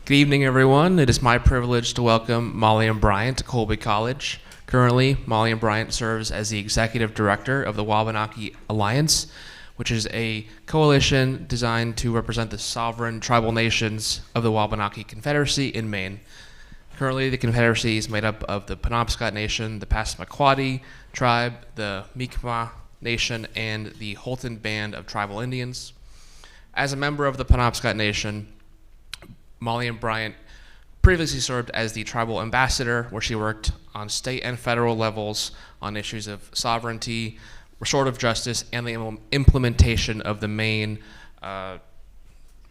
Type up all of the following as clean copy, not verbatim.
Good evening, everyone. It is my privilege to welcome Maulian Bryant to Colby College. Currently, Maulian Bryant serves as the Executive Director of the Wabanaki Alliance, which is a coalition designed to represent the sovereign tribal nations of the Wabanaki Confederacy in Maine. Currently, the Confederacy is made up of the Penobscot Nation, the Passamaquoddy tribe, the Mi'kmaq Nation, and the Holton Band of Tribal Indians. As a member of the Penobscot Nation, Maulian Bryant previously served as the tribal ambassador, where she worked on state and federal levels on issues of sovereignty, restorative justice, and the implementation of the Maine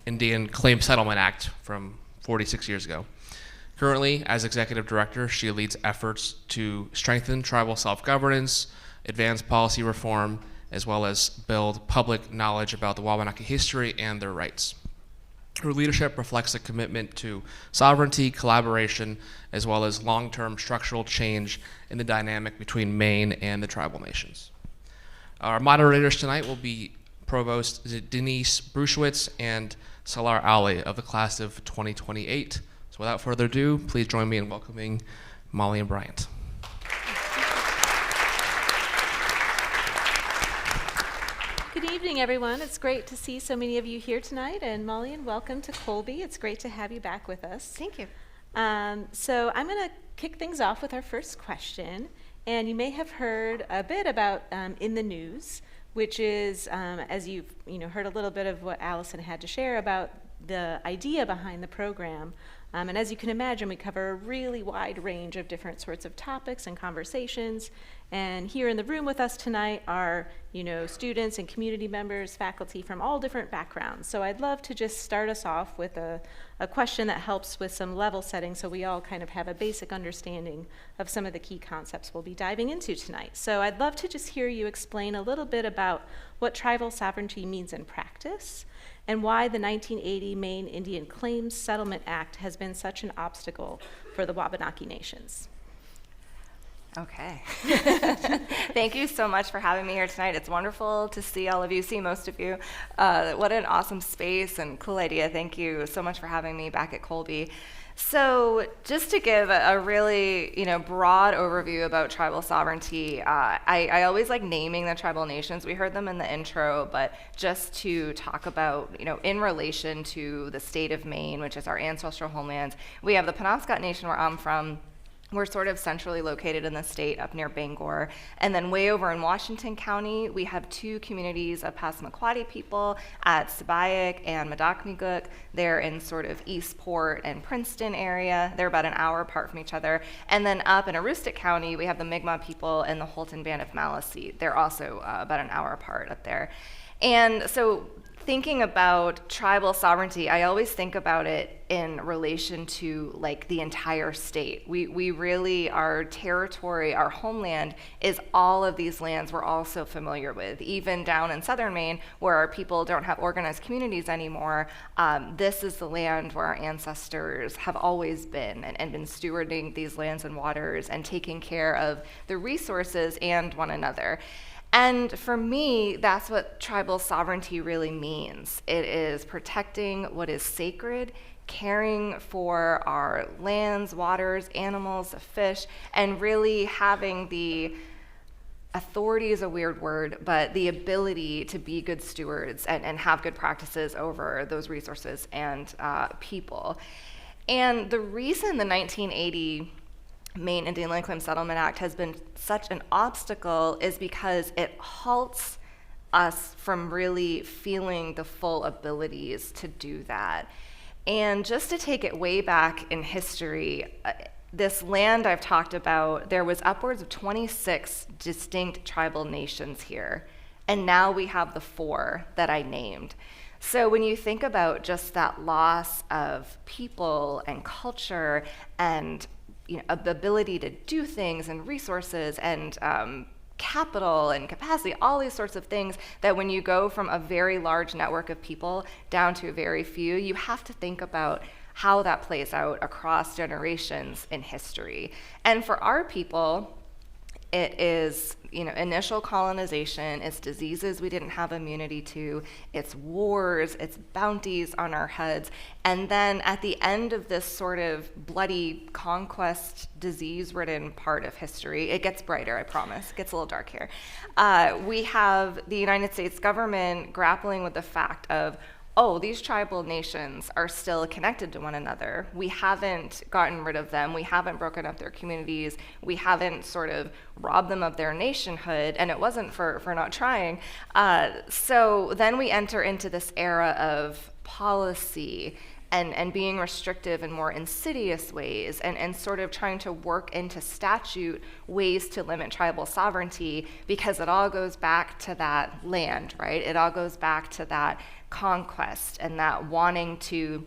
Indian Claim Settlement Act from 46 years ago. Currently, as executive director, she leads efforts to strengthen tribal self-governance, advance policy reform, as well as build public knowledge about the Wabanaki history and their rights. Her leadership reflects a commitment to sovereignty, collaboration, as well as long-term structural change in the dynamic between Maine and the tribal nations. Our moderators tonight will be Provost Denise Brushwitz and Salar Ali of the class of 2028. So without further ado, please join me in welcoming Maulian Bryant. Good evening, everyone. It's great to see so many of you here tonight. And Maulian, welcome to Colby. It's great to have you back with us. Thank you. So I'm going to kick things off with our first question. And you may have heard a bit about In the News, which is, as you've heard a little bit of what Allison had to share about the idea behind the program. And as you can imagine, we cover a really wide range of different sorts of topics and conversations. And here in the room with us tonight are, students and community members, faculty from all different backgrounds. So I'd love to just start us off with a question that helps with some level setting so we all kind of have a basic understanding of some of the key concepts we'll be diving into tonight. So I'd love to just hear you explain a little bit about what tribal sovereignty means in practice, and why the 1980 Maine Indian Claims Settlement Act has been such an obstacle for the Wabanaki nations. Okay. Thank you so much for having me here tonight. It's wonderful to see all of you, see most of you. What an awesome space and cool idea. Thank you so much for having me back at Colby. So just to give a really broad overview about tribal sovereignty, I always like naming the tribal nations. We heard them in the intro, but just to talk about, in relation to the state of Maine, which is our ancestral homeland, we have the Penobscot Nation, where I'm from. We're sort of centrally located in the state up near Bangor. And then way over in Washington County, we have two communities of Passamaquoddy people at Sabayak and Madakmiguk. They're in sort of Eastport and Princeton area. They're about an hour apart from each other. And then up in Aroostook County, we have the Mi'kmaq people and the Holton Band of Maliseet. They're also about an hour apart up there. And so thinking about tribal sovereignty, I always think about it in relation to like the entire state. We really, our territory, our homeland is all of these lands we're all so familiar with. Even down in southern Maine, where our people don't have organized communities anymore, this is the land where our ancestors have always been and been stewarding these lands and waters and taking care of the resources and one another. And for me, that's what tribal sovereignty really means. It is protecting what is sacred, caring for our lands, waters, animals, fish, and really having the authority is a weird word, but the ability to be good stewards and have good practices over those resources and people. And the reason the 1980 Maine Indian Land Claim Settlement Act has been such an obstacle is because it halts us from really feeling the full abilities to do that. And just to take it way back in history, this land I've talked about, there was upwards of 26 distinct tribal nations here, and now we have the 4 that I named. So when you think about just that loss of people and culture and the ability to do things and resources and capital and capacity, all these sorts of things, that when you go from a very large network of people down to a very few, you have to think about how that plays out across generations in history. And for our people, it is, initial colonization, it's diseases we didn't have immunity to, it's wars, it's bounties on our heads. And then at the end of this sort of bloody conquest, disease-ridden part of history, it gets brighter, I promise. It gets a little dark here. We have the United States government grappling with the fact of, oh, these tribal nations are still connected to one another. We haven't gotten rid of them. We haven't broken up their communities. We haven't sort of robbed them of their nationhood, and it wasn't for not trying. So then we enter into this era of policy and being restrictive in more insidious ways, and sort of trying to work into statute ways to limit tribal sovereignty, because it all goes back to that land, right? It all goes back to that conquest and that wanting to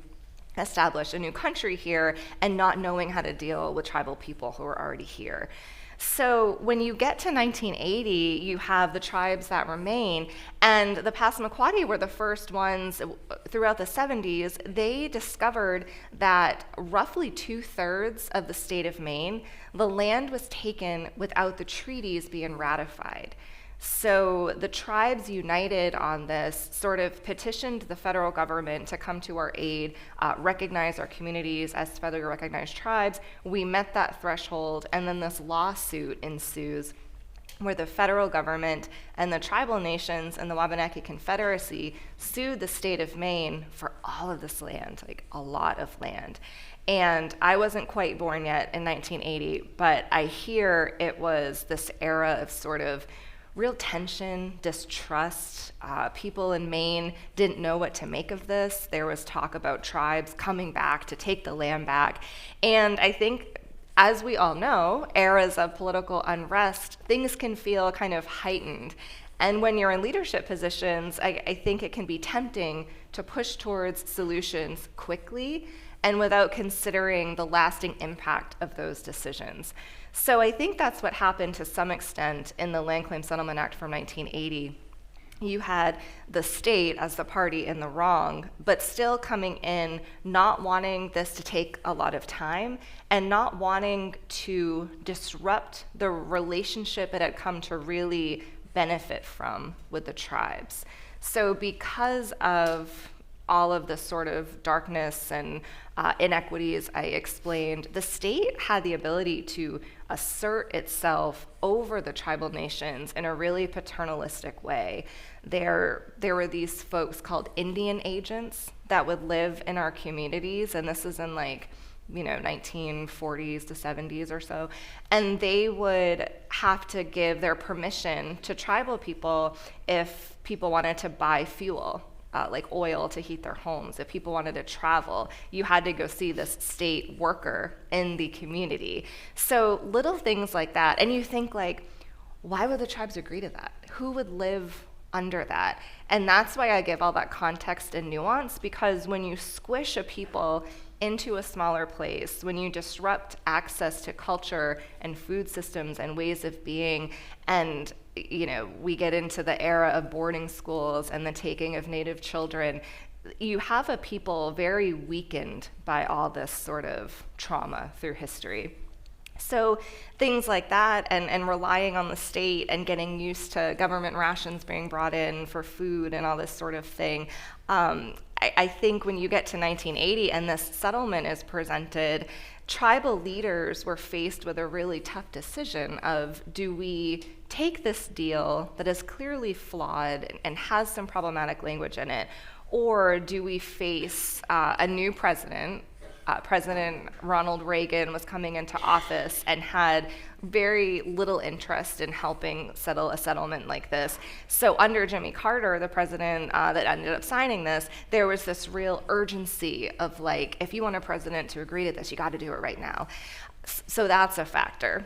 establish a new country here and not knowing how to deal with tribal people who are already here. So when you get to 1980, you have the tribes that remain, and the Passamaquoddy were the first ones throughout the 70s. They discovered that roughly 2/3 of the state of Maine, the land was taken without the treaties being ratified. So the tribes united on this, sort of petitioned the federal government to come to our aid, recognize our communities as federally recognized tribes. We met that threshold, and then this lawsuit ensues where the federal government and the tribal nations and the Wabanaki Confederacy sued the state of Maine for all of this land, like a lot of land. And I wasn't quite born yet in 1980, but I hear it was this era of sort of real tension, distrust. People in Maine didn't know what to make of this. There was talk about tribes coming back to take the land back. And I think, as we all know, eras of political unrest, things can feel kind of heightened. And when you're in leadership positions, I think it can be tempting to push towards solutions quickly and without considering the lasting impact of those decisions. So I think that's what happened to some extent in the Land Claim Settlement Act from 1980. You had the state as the party in the wrong, but still coming in, not wanting this to take a lot of time and not wanting to disrupt the relationship it had come to really benefit from with the tribes. So because of all of the sort of darkness and inequities I explained, the state had the ability to assert itself over the tribal nations in a really paternalistic way. There were these folks called Indian agents that would live in our communities, and this is in 1940s to 70s or so, and they would have to give their permission to tribal people if people wanted to buy fuel, like oil to heat their homes. If people wanted to travel, you had to go see this state worker in the community. So little things like that, and you think why would the tribes agree to that? Who would live under that? And that's why I give all that context and nuance, because when you squish a people into a smaller place, when you disrupt access to culture and food systems and ways of being, and we get into the era of boarding schools and the taking of Native children, you have a people very weakened by all this sort of trauma through history. So things like that, and relying on the state and getting used to government rations being brought in for food and all this sort of thing. I think when you get to 1980 and this settlement is presented, tribal leaders were faced with a really tough decision of, do we take this deal that is clearly flawed and has some problematic language in it, or do we face a new president? President Ronald Reagan was coming into office and had very little interest in helping settle a settlement like this. So under Jimmy Carter, the president that ended up signing this, there was this real urgency of if you want a president to agree to this, you got to do it right now. So that's a factor.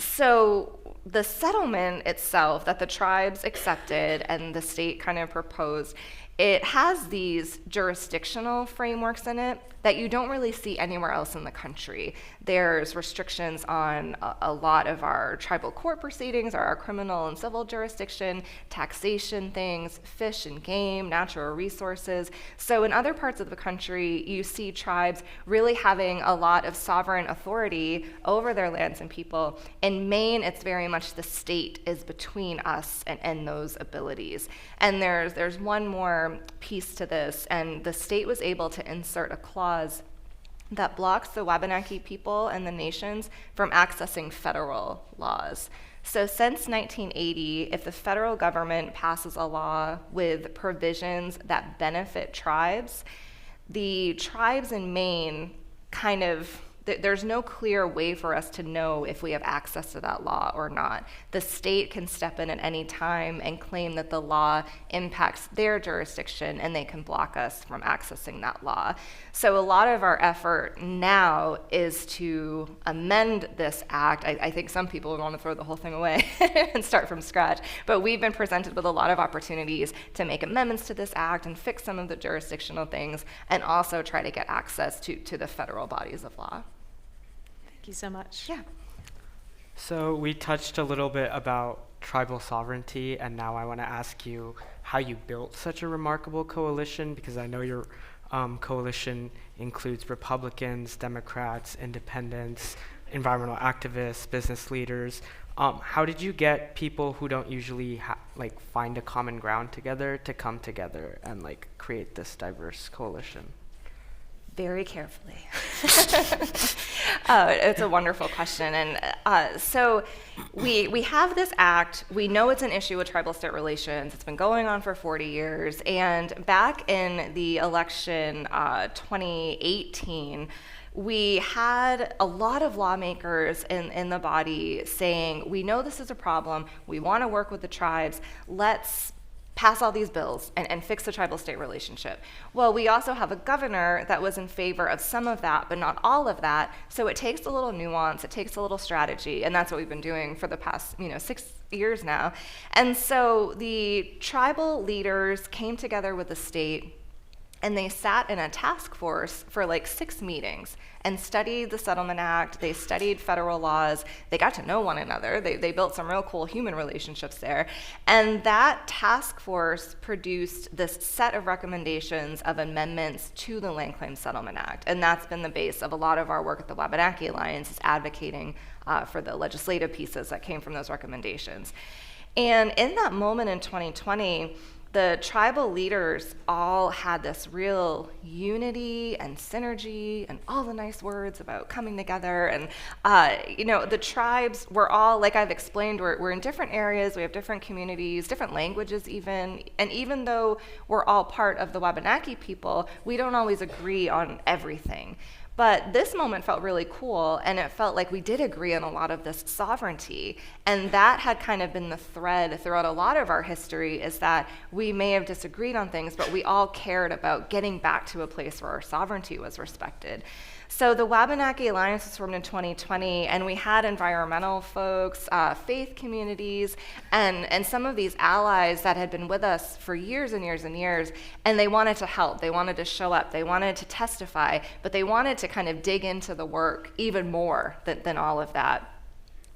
So the settlement itself that the tribes accepted and the state kind of proposed, it has these jurisdictional frameworks in it that you don't really see anywhere else in the country. There's restrictions on a lot of our tribal court proceedings, our criminal and civil jurisdiction, taxation things, fish and game, natural resources. So in other parts of the country, you see tribes really having a lot of sovereign authority over their lands and people. In Maine, it's very much the state is between us and those abilities. And there's one more piece to this, and the state was able to insert a clause that blocks the Wabanaki people and the nations from accessing federal laws. So since 1980, if the federal government passes a law with provisions that benefit tribes, the tribes in Maine there's no clear way for us to know if we have access to that law or not. The state can step in at any time and claim that the law impacts their jurisdiction, and they can block us from accessing that law. So a lot of our effort now is to amend this act. I think some people would want to throw the whole thing away and start from scratch, but we've been presented with a lot of opportunities to make amendments to this act and fix some of the jurisdictional things, and also try to get access to the federal bodies of law. Thank you so much. Yeah. So we touched a little bit about tribal sovereignty, and now I want to ask you how you built such a remarkable coalition, because I know your coalition includes Republicans, Democrats, independents, environmental activists, business leaders. How did you get people who don't usually find a common ground together to come together and create this diverse coalition? Very carefully. It's a wonderful question. And so we have this act. We know it's an issue with tribal-state relations. It's been going on for 40 years. And back in the election 2018, we had a lot of lawmakers in the body saying, we know this is a problem. We want to work with the tribes. Let's pass all these bills and fix the tribal-state relationship. Well, we also have a governor that was in favor of some of that, but not all of that. So it takes a little nuance, it takes a little strategy, and that's what we've been doing for the past 6 years now. And so the tribal leaders came together with the state, and they sat in a task force for 6 meetings and studied the Settlement Act. They studied federal laws. They got to know one another. They built some real cool human relationships there. And that task force produced this set of recommendations of amendments to the Land Claim Settlement Act. And that's been the base of a lot of our work at the Wabanaki Alliance, is advocating for the legislative pieces that came from those recommendations. And in that moment in 2020, the tribal leaders all had this real unity and synergy and all the nice words about coming together. And, the tribes were all, like I've explained, we're in different areas, we have different communities, different languages even. And even though we're all part of the Wabanaki people, we don't always agree on everything. But this moment felt really cool, and it felt like we did agree on a lot of this sovereignty. And that had kind of been the thread throughout a lot of our history, is that we may have disagreed on things, but we all cared about getting back to a place where our sovereignty was respected. So the Wabanaki Alliance was formed in 2020, and we had environmental folks, faith communities, and some of these allies that had been with us for years and years and years, and they wanted to help. They wanted to show up. They wanted to testify, but they wanted to kind of dig into the work even more than all of that.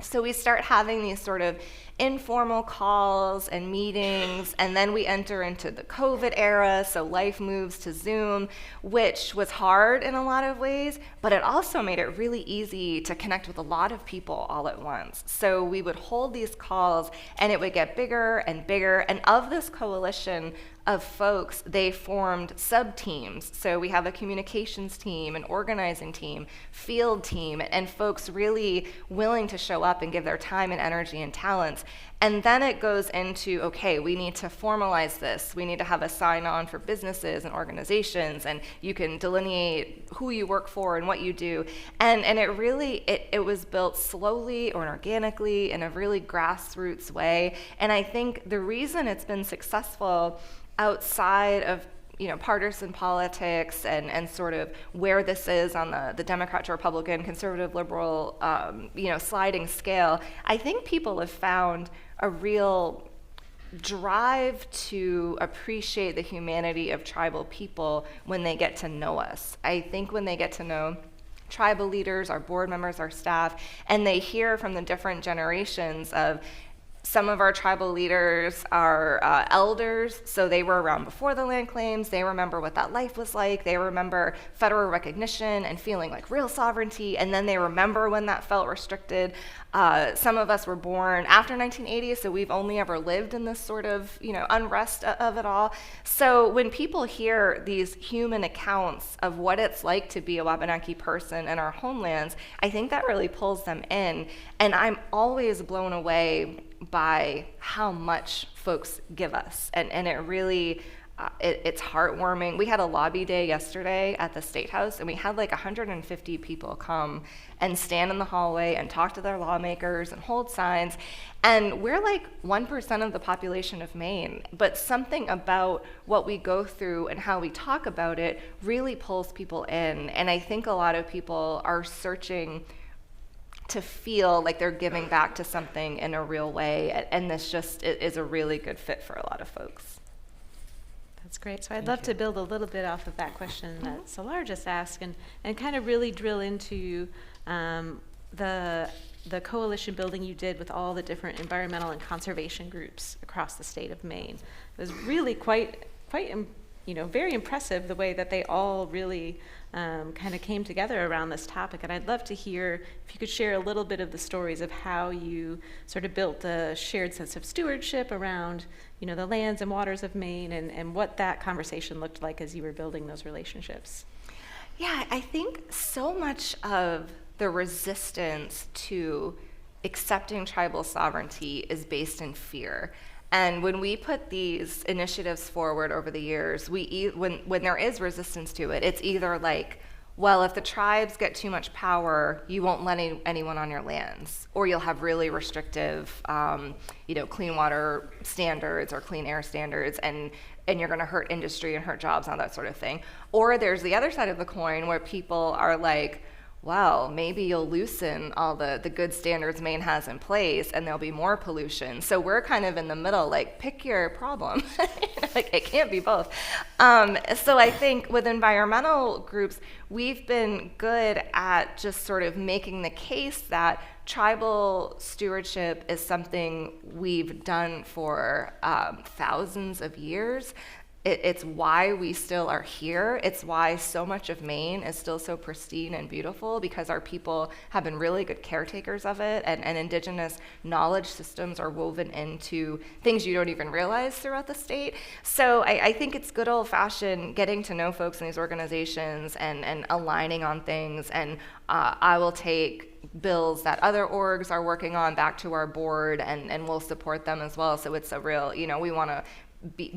So we start having these sort of informal calls and meetings, and then we enter into the COVID era, so life moves to Zoom, which was hard in a lot of ways, but it also made it really easy to connect with a lot of people all at once. So we would hold these calls, and it would get bigger and bigger, and of this coalition of folks, they formed sub-teams. So we have a communications team, an organizing team, field team, and folks really willing to show up and give their time and energy and talents. And then it goes into, okay, we need to formalize this. We need to have a sign-on for businesses and organizations, and you can delineate who you work for and what you do. And it really, it was built slowly or organically in a really grassroots way. And I think the reason it's been successful outside of partisan politics and sort of where this is on the Democrat to Republican, conservative, liberal, sliding scale, I think people have found a real drive to appreciate the humanity of tribal people when they get to know us. I think when they get to know tribal leaders, our board members, our staff, and they hear from the different generations of some of our tribal leaders are elders, so they were around before the land claims. They remember what that life was like. They remember federal recognition and feeling like real sovereignty, and then they remember when that felt restricted. Some of us were born after 1980, so we've only ever lived in this sort of, unrest of it all. So when people hear these human accounts of what it's like to be a Wabanaki person in our homelands, I think that really pulls them in. And I'm always blown away by how much folks give us. And it really, it's heartwarming. We had a lobby day yesterday at the State House, and we had like 150 people come and stand in the hallway and talk to their lawmakers and hold signs. And we're like 1% of the population of Maine, but something about what we go through and how we talk about it really pulls people in. And I think a lot of people are searching to feel like they're giving back to something in a real way, and this just is a really good fit for a lot of folks. That's great. So I'd love to build a little bit off of that question that Solar just asked, and kind of really drill into the coalition building you did with all the different environmental and conservation groups across the state of Maine. It was really quite very impressive the way that they all really kind of came together around this topic. And I'd love to hear if you could share a little bit of the stories of how you sort of built a shared sense of stewardship around, the lands and waters of Maine, and what that conversation looked like as you were building those relationships. Yeah, I think so much of the resistance to accepting tribal sovereignty is based in fear. And when we put these initiatives forward over the years, when there is resistance to it, it's either like, well, if the tribes get too much power, you won't let anyone on your lands, or you'll have really restrictive, clean water standards or clean air standards, and you're going to hurt industry and hurt jobs and all that sort of thing. Or there's the other side of the coin where people are like, well, maybe you'll loosen all the good standards Maine has in place and there'll be more pollution. So we're kind of in the middle, like, pick your problem. Like, it can't be both. So I think with environmental groups, we've been good at just sort of making the case that tribal stewardship is something we've done for thousands of years. It's why we still are here. It's why so much of Maine is still so pristine and beautiful, because our people have been really good caretakers of it, and indigenous knowledge systems are woven into things you don't even realize throughout the state. So I think it's good old-fashioned getting to know folks in these organizations and aligning on things, and I will take bills that other orgs are working on back to our board, and we'll support them as well. So it's a real, we want to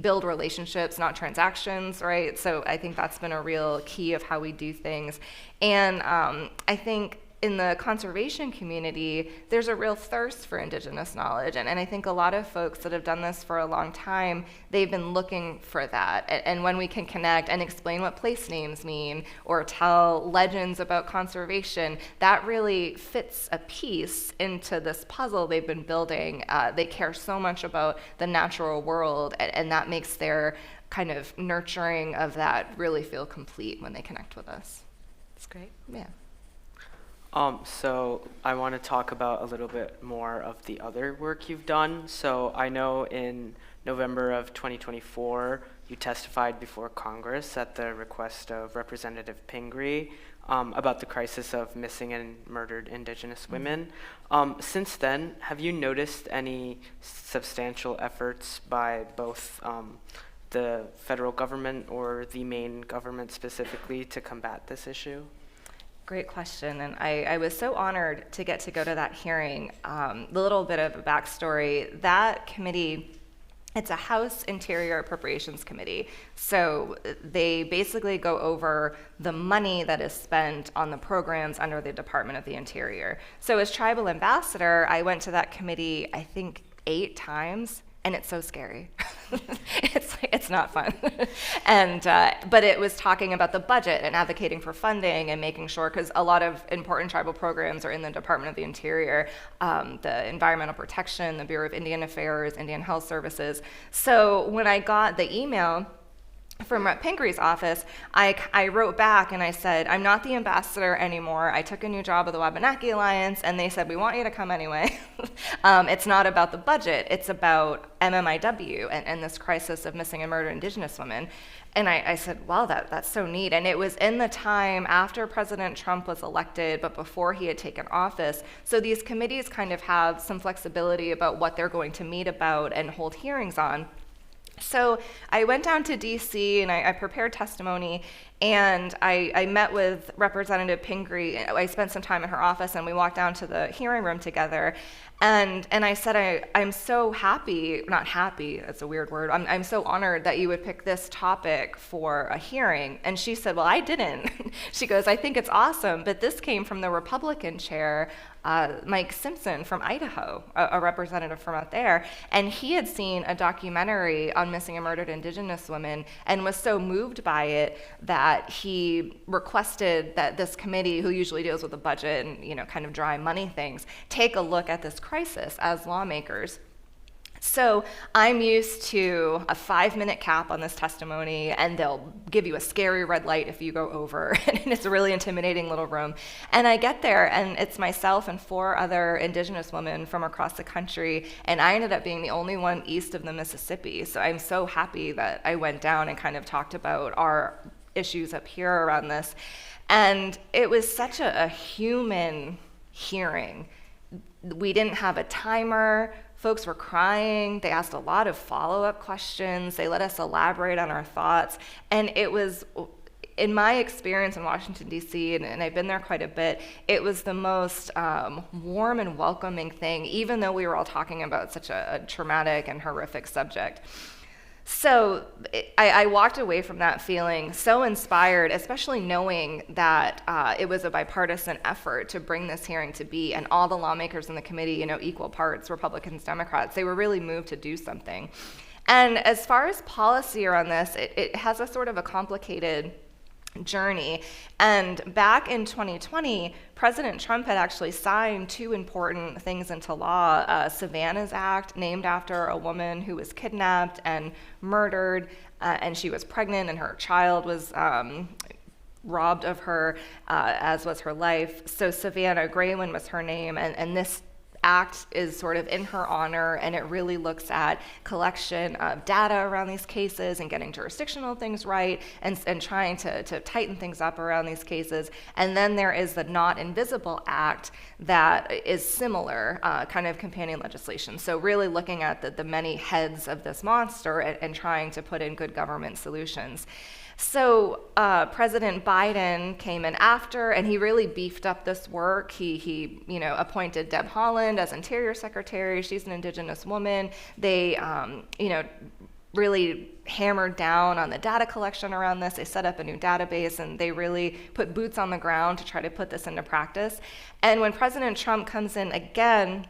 build relationships, not transactions, right? So I think that's been a real key of how we do things. And I think in the conservation community, there's a real thirst for indigenous knowledge. And I think a lot of folks that have done this for a long time, they've been looking for that. And when we can connect and explain what place names mean, or tell legends about conservation, that really fits a piece into this puzzle they've been building. They care so much about the natural world, and that makes their kind of nurturing of that really feel complete when they connect with us. That's great. Yeah. So I want to talk about a little bit more of the other work you've done. So I know in November of 2024, you testified before Congress at the request of Representative Pingree about the crisis of missing and murdered Indigenous women. Since then, have you noticed any substantial efforts by both the federal government or the Maine government specifically to combat this issue? Great question, and I was so honored to get to go to that hearing. A little bit of a backstory, that committee, it's a House Interior Appropriations Committee, so they basically go over the money that is spent on the programs under the Department of the Interior. So as tribal ambassador, I went to that committee, I think 8 times, and it's so scary. It's not fun. But it was talking about the budget and advocating for funding and making sure, because a lot of important tribal programs are in the Department of the Interior, the Environmental Protection, the Bureau of Indian Affairs, Indian Health Services. So when I got the email from Rep. Pingree office, I wrote back and I said, I'm not the ambassador anymore. I took a new job with the Wabanaki Alliance, and they said, we want you to come anyway. It's not about the budget. It's about MMIW and this crisis of missing and murdered Indigenous women. And I said, wow, that's so neat. And it was in the time after President Trump was elected, but before he had taken office. So these committees kind of have some flexibility about what they're going to meet about and hold hearings on. So I went down to DC and I prepared testimony, and I met with Representative Pingree. I spent some time in her office, and we walked down to the hearing room together. And I said, I'm so happy, not happy, that's a weird word, I'm so honored that you would pick this topic for a hearing. And she said, well, I didn't. She goes, I think it's awesome, but this came from the Republican chair, Mike Simpson from Idaho, a representative from out there, and he had seen a documentary on missing and murdered Indigenous women and was so moved by it that he requested that this committee, who usually deals with the budget and kind of dry money things, take a look at this crisis as lawmakers. So I'm used to a 5-minute cap on this testimony, and they'll give you a scary red light if you go over, and it's a really intimidating little room. And I get there, and it's myself and 4 other Indigenous women from across the country, and I ended up being the only one east of the Mississippi. So I'm so happy that I went down and kind of talked about our issues up here around this. And it was such a human hearing. We didn't have a timer. Folks were crying. They asked a lot of follow-up questions. They let us elaborate on our thoughts. And it was, in my experience in Washington, D.C., and I've been there quite a bit, it was the most warm and welcoming thing, even though we were all talking about such a traumatic and horrific subject. So I walked away from that feeling so inspired, especially knowing that it was a bipartisan effort to bring this hearing to be, and all the lawmakers in the committee, equal parts, Republicans, Democrats, they were really moved to do something. And as far as policy around this, it has a sort of a complicated journey. And back in 2020, President Trump had actually signed 2 important things into law. Savannah's Act, named after a woman who was kidnapped and murdered, and she was pregnant, and her child was robbed of her, as was her life. So Savannah Graylin was her name, and this act is sort of in her honor, and it really looks at collection of data around these cases and getting jurisdictional things right, and trying to tighten things up around these cases. And then there is the Not Invisible Act that is similar, kind of companion legislation. So really looking at the many heads of this monster and trying to put in good government solutions. So President Biden came in after, and he really beefed up this work. He appointed Deb Haaland as Interior Secretary. She's an Indigenous woman. They, really hammered down on the data collection around this. They set up a new database, and they really put boots on the ground to try to put this into practice. And when President Trump comes in again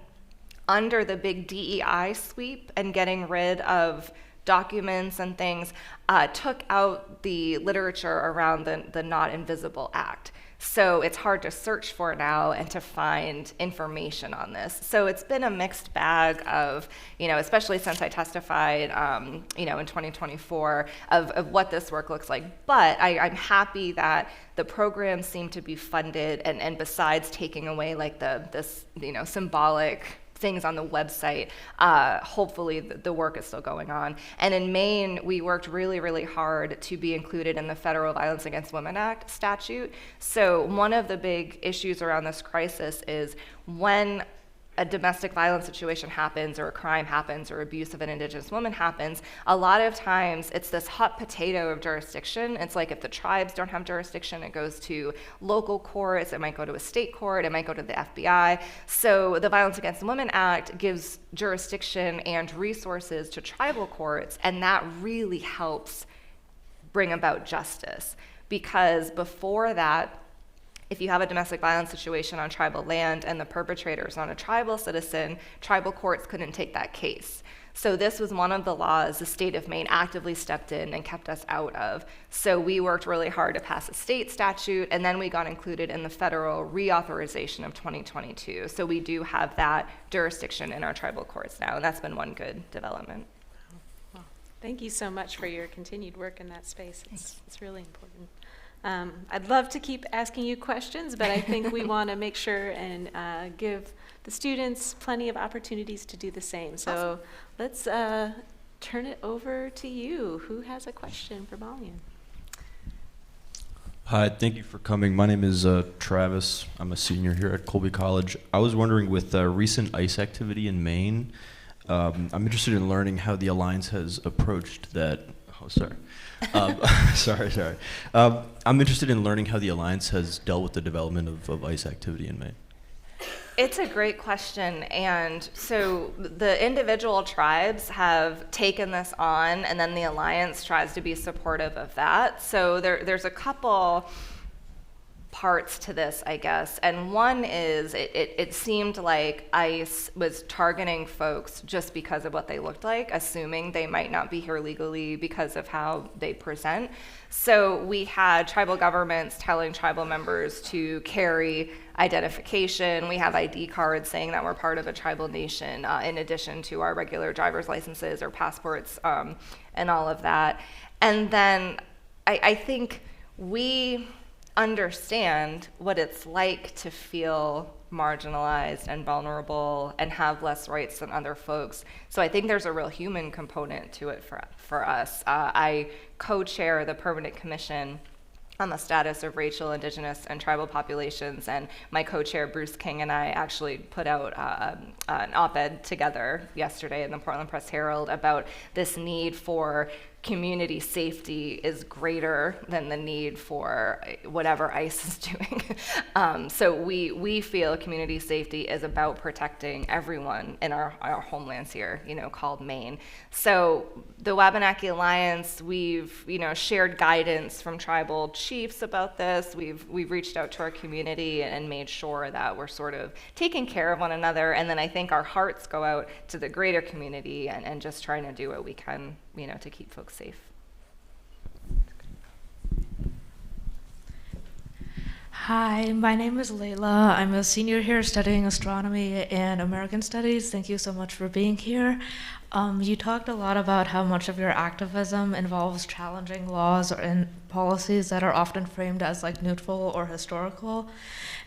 under the big DEI sweep and getting rid of documents and things, took out the literature around the Not Invisible Act. So it's hard to search for now and to find information on this. So it's been a mixed bag of, especially since I testified, in 2024, of what this work looks like. But I'm happy that the programs seem to be funded, and besides taking away like this symbolic things on the website, hopefully the work is still going on. And in Maine, we worked really, really hard to be included in the Federal Violence Against Women Act statute. So one of the big issues around this crisis is when a domestic violence situation happens, or a crime happens, or abuse of an Indigenous woman happens, a lot of times it's this hot potato of jurisdiction. It's like if the tribes don't have jurisdiction, it goes to local courts, it might go to a state court, it might go to the FBI. So the Violence Against Women Act gives jurisdiction and resources to tribal courts, and that really helps bring about justice. Because before that, if you have a domestic violence situation on tribal land and the perpetrator is not a tribal citizen, tribal courts couldn't take that case. So this was one of the laws the state of Maine actively stepped in and kept us out of. So we worked really hard to pass a state statute, and then we got included in the federal reauthorization of 2022. So we do have that jurisdiction in our tribal courts now, and that's been one good development. Well, thank you so much for your continued work in that space. It's really important. I'd love to keep asking you questions, but I think we want to make sure and give the students plenty of opportunities to do the same. So let's turn it over to you. Who has a question for Maulian? Hi, thank you for coming. My name is Travis. I'm a senior here at Colby College. I was wondering, with recent ice activity in Maine, I'm interested in learning how the Alliance has approached that. Oh, sorry. Sorry. I'm interested in learning how the Alliance has dealt with the development of ice activity in Maine. It's a great question. And so the individual tribes have taken this on, and then the Alliance tries to be supportive of that. So there's a couple parts to this, I guess. And one is it seemed like ICE was targeting folks just because of what they looked like, assuming they might not be here legally because of how they present. So we had tribal governments telling tribal members to carry identification. We have ID cards saying that we're part of a tribal nation, in addition to our regular driver's licenses or passports, and all of that. And then I think we understand what it's like to feel marginalized and vulnerable and have less rights than other folks. So I think there's a real human component to it for us. I co-chair the Permanent Commission on the Status of Racial, Indigenous, and Tribal Populations, and my co-chair Bruce King and I actually put out an op-ed together yesterday in the Portland Press Herald about this need for community safety is greater than the need for whatever ICE is doing. So we feel community safety is about protecting everyone in our homelands here, called Maine. So the Wabanaki Alliance, we've shared guidance from tribal chiefs about this. We've reached out to our community and made sure that we're sort of taking care of one another. And then I think our hearts go out to the greater community and just trying to do what we can, to keep folks safe. Hi, my name is Layla. I'm a senior here studying astronomy and American studies. Thank you so much for being here. You talked a lot about how much of your activism involves challenging laws and policies that are often framed as neutral or historical.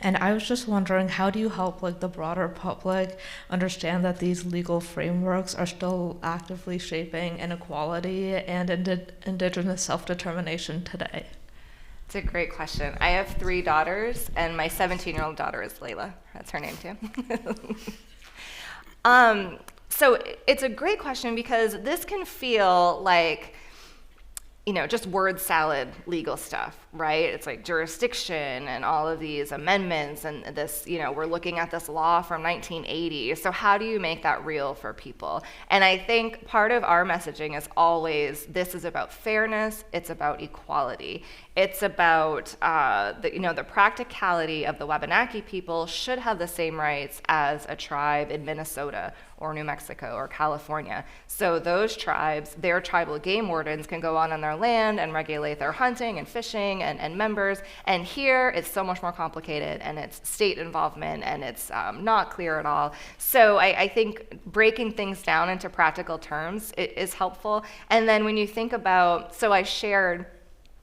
And I was just wondering, how do you help the broader public understand that these legal frameworks are still actively shaping inequality and indigenous self-determination today? It's a great question. I have 3 daughters, and my 17-year-old daughter is Layla. That's her name, too. So it's a great question because this can feel like, just word salad legal stuff, right? It's like jurisdiction and all of these amendments and this, we're looking at this law from 1980. So how do you make that real for people? And I think part of our messaging is always, this is about fairness, it's about equality. It's about, the practicality of the Wabanaki people should have the same rights as a tribe in Minnesota or New Mexico or California. So those tribes, their tribal game wardens can go on their land and regulate their hunting and fishing and members. And here it's so much more complicated, and it's state involvement, and it's not clear at all. So I think breaking things down into practical terms is helpful. And then when you think about, so I shared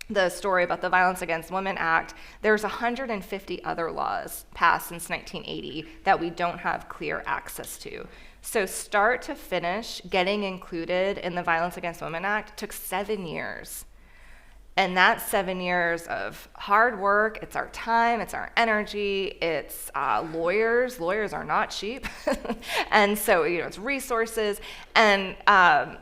the story about the Violence Against Women Act. There's 150 other laws passed since 1980 that we don't have clear access to. So start to finish, getting included in the Violence Against Women Act took 7 years. And that's 7 years of hard work. It's our time, it's our energy, it's lawyers. Lawyers are not cheap. And so, it's resources. And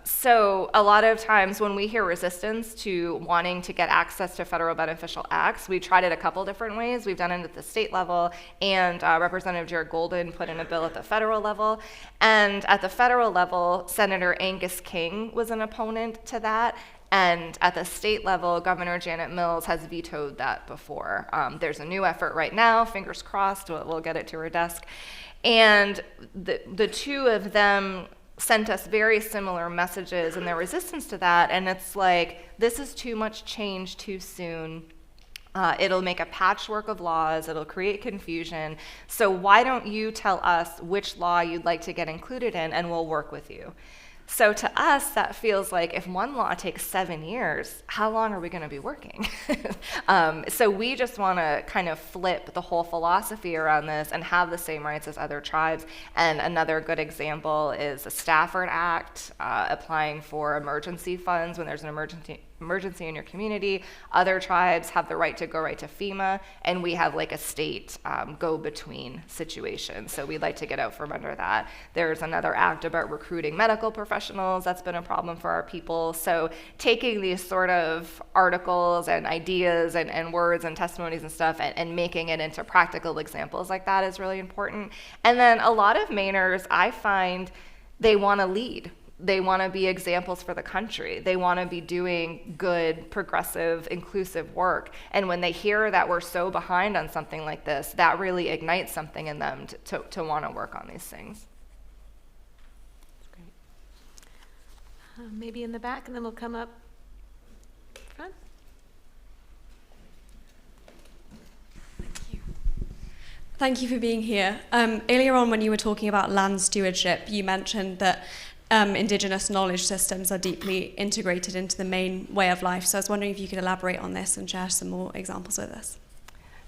so a lot of times when we hear resistance to wanting to get access to federal beneficial acts, we tried it a couple different ways. We've done it at the state level, and Representative Jared Golden put in a bill at the federal level. And at the federal level, Senator Angus King was an opponent to that. And at the state level, Governor Janet Mills has vetoed that before. There's a new effort right now, fingers crossed, we'll get it to her desk. And the two of them sent us very similar messages and their resistance to that. And it's like, this is too much change too soon. It'll make a patchwork of laws. It'll create confusion. So why don't you tell us which law you'd like to get included in, and we'll work with you. So to us, that feels like if one law takes 7 years, how long are we going to be working? So we just want to kind of flip the whole philosophy around this and have the same rights as other tribes. And another good example is the Stafford Act, applying for emergency funds when there's an emergency in your community. Other tribes have the right to go right to FEMA, and we have like a state go-between situation. So we'd like to get out from under that. There's another act about recruiting medical professionals. That's been a problem for our people. So taking these sort of articles and ideas and words and testimonies and stuff and making it into practical examples like that is really important. And then a lot of Mainers, I find, they want to lead. They want to be examples for the country. They want to be doing good, progressive, inclusive work. And when they hear that we're so behind on something like this, that really ignites something in them to want to work on these things. Maybe in the back, and then we'll come up front. Thank you for being here. Earlier on, when you were talking about land stewardship, you mentioned that Indigenous knowledge systems are deeply integrated into the main way of life. So I was wondering if you could elaborate on this and share some more examples with us.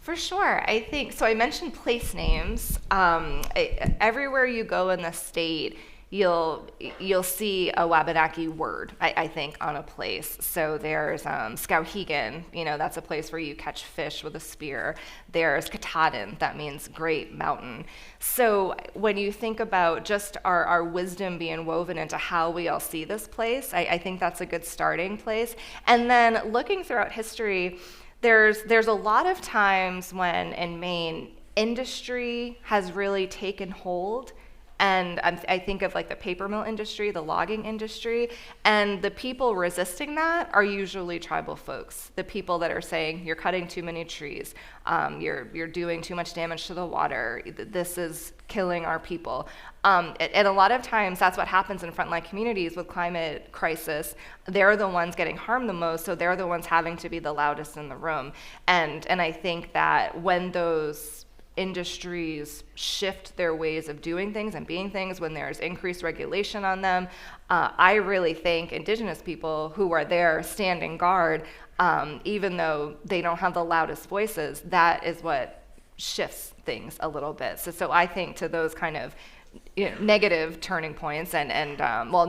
For sure. I think, so I mentioned place names. Everywhere you go in the state, you'll see a Wabanaki word, I think, on a place. So there's Skowhegan, that's a place where you catch fish with a spear. There's Katahdin, that means great mountain. So when you think about just our wisdom being woven into how we all see this place, I think that's a good starting place. And then looking throughout history, there's a lot of times when in Maine, industry has really taken hold. And I think of like the paper mill industry, the logging industry, and the people resisting that are usually tribal folks. The people that are saying, you're cutting too many trees, you're doing too much damage to the water, this is killing our people. And a lot of times that's what happens in frontline communities with climate crisis. They're the ones getting harmed the most, so they're the ones having to be the loudest in the room. And I think that when those industries shift their ways of doing things and being things, when there's increased regulation on them, I really think Indigenous people who are there standing guard, even though they don't have the loudest voices, that is what shifts things a little bit. So I think to those kind of negative turning points and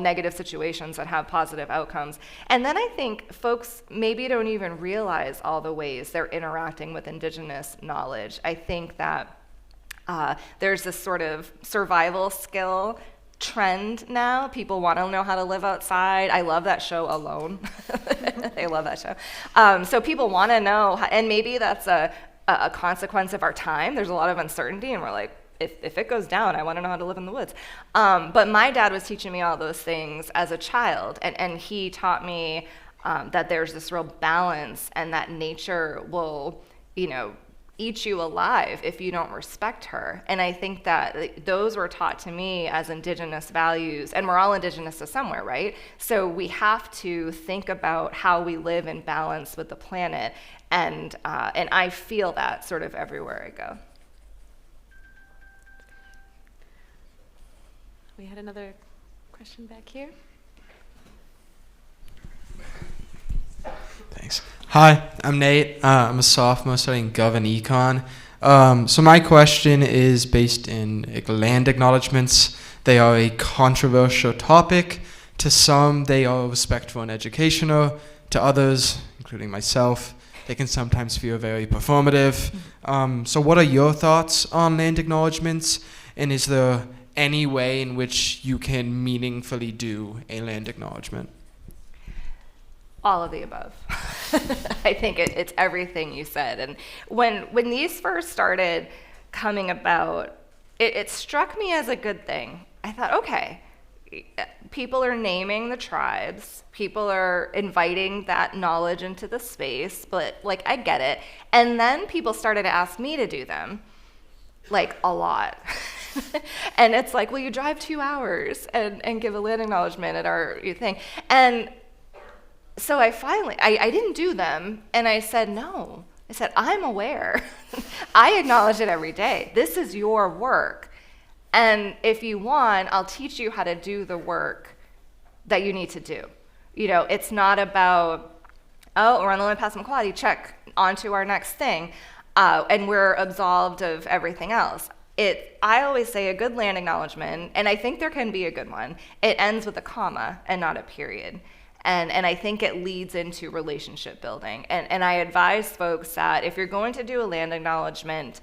negative situations that have positive outcomes. And then I think folks maybe don't even realize all the ways they're interacting with Indigenous knowledge. I think that there's this sort of survival skill trend now. People want to know how to live outside. I love that show, Alone. I love that show. So people want to know, and maybe that's a consequence of our time. There's a lot of uncertainty, and we're like, if it goes down, I want to know how to live in the woods. But my dad was teaching me all those things as a child, and he taught me that there's this real balance, and that nature will, eat you alive if you don't respect her. And I think that those were taught to me as Indigenous values, and we're all Indigenous to somewhere, right? So we have to think about how we live in balance with the planet, and I feel that sort of everywhere I go. We had another question back here. Thanks. Hi, I'm Nate. I'm a sophomore studying Gov and Econ. So my question is based in land acknowledgements. They are a controversial topic. To some, they are respectful and educational. To others, including myself, they can sometimes feel very performative. So what are your thoughts on land acknowledgements? And is there any way in which you can meaningfully do a land acknowledgement? All of the above. I think it's everything you said. And when these first started coming about, it struck me as a good thing. I thought, okay, people are naming the tribes, people are inviting that knowledge into the space, but I get it. And then people started to ask me to do them, a lot. And it's like, well, you drive 2 hours and give a land acknowledgement at our thing. And so I didn't do them, and I said, no. I said, I'm aware. I acknowledge it every day. This is your work. And if you want, I'll teach you how to do the work that you need to do. It's not about, oh, we're on the line past equality, check, on to our next thing, and we're absolved of everything else. I always say a good land acknowledgement, and I think there can be a good one, it ends with a comma and not a period. And I think it leads into relationship building. And I advise folks that if you're going to do a land acknowledgement,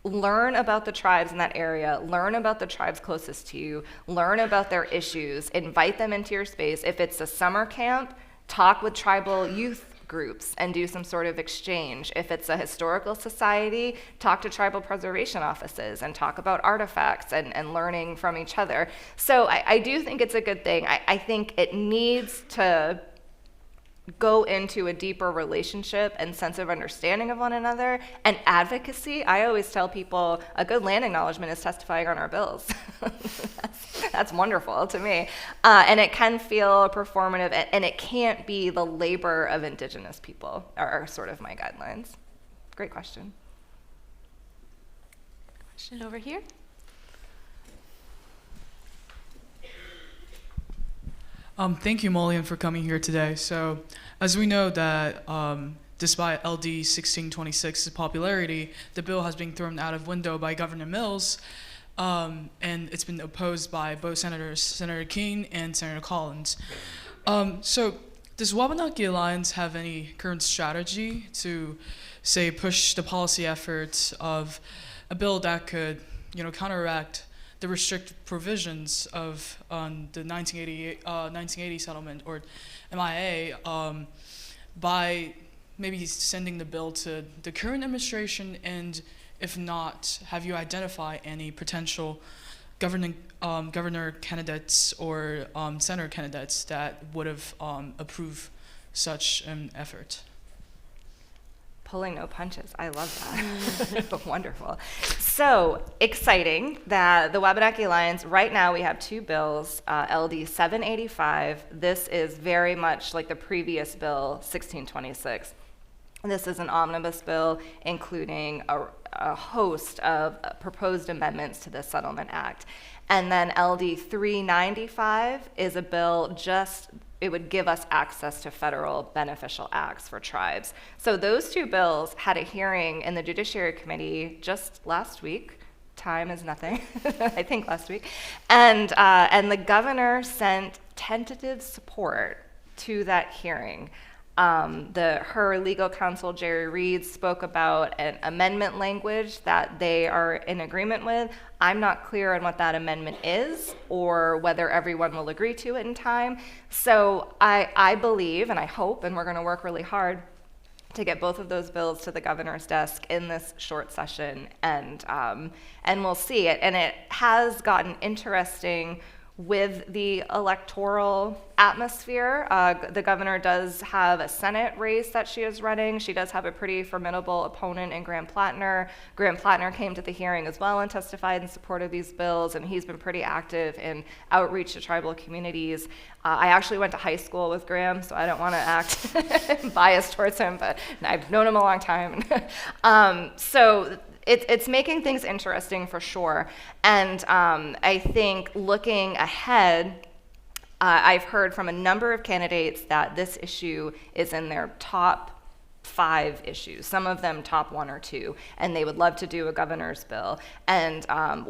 learn about the tribes in that area, learn about the tribes closest to you, learn about their issues, invite them into your space. If it's a summer camp, talk with tribal youth groups and do some sort of exchange. If it's a historical society, talk to tribal preservation offices and talk about artifacts and learning from each other. So I do think it's a good thing. I think it needs to go into a deeper relationship and sense of understanding of one another and advocacy. I always tell people a good land acknowledgement is testifying on our bills. That's wonderful to me. And it can feel performative, and it can't be the labor of Indigenous people are sort of my guidelines. Great question. Question over here. Thank you, Maulian, for coming here today. So, as we know that despite LD 1626's popularity, the bill has been thrown out of window by Governor Mills, and it's been opposed by both senators, Senator King and Senator Collins. So, does Wabanaki Alliance have any current strategy to, say, push the policy efforts of a bill that could, counteract the restrictive provisions of the 1980 settlement, or MIA, by maybe sending the bill to the current administration? And if not, have you identified any potential governor candidates or senator candidates that would have approved such an effort? Pulling no punches. I love that. Wonderful. So exciting that the Wabanaki Alliance, right now we have 2 bills, LD 785. This is very much like the previous bill, 1626. This is an omnibus bill including a host of proposed amendments to the Settlement Act. And then LD 395 is a bill it would give us access to federal beneficial acts for tribes. So those 2 bills had a hearing in the Judiciary Committee just last week. Time is nothing, I think last week. And the governor sent tentative support to that hearing. Her legal counsel, Jerry Reed, spoke about an amendment language that they are in agreement with. I'm not clear on what that amendment is or whether everyone will agree to it in time. So I believe, and I hope, and we're going to work really hard to get both of those bills to the governor's desk in this short session, and we'll see it. And it has gotten interesting with the electoral atmosphere. The governor does have a Senate race that she is running. She does have a pretty formidable opponent in Graham Plattner. Graham Plattner came to the hearing as well and testified in support of these bills, and he's been pretty active in outreach to tribal communities. I actually went to high school with Graham, so I don't want to act biased towards him, but I've known him a long time. So it's making things interesting for sure. And I think looking ahead, I've heard from a number of candidates that this issue is in their top 5 issues, some of them top 1 or 2, and they would love to do a governor's bill. And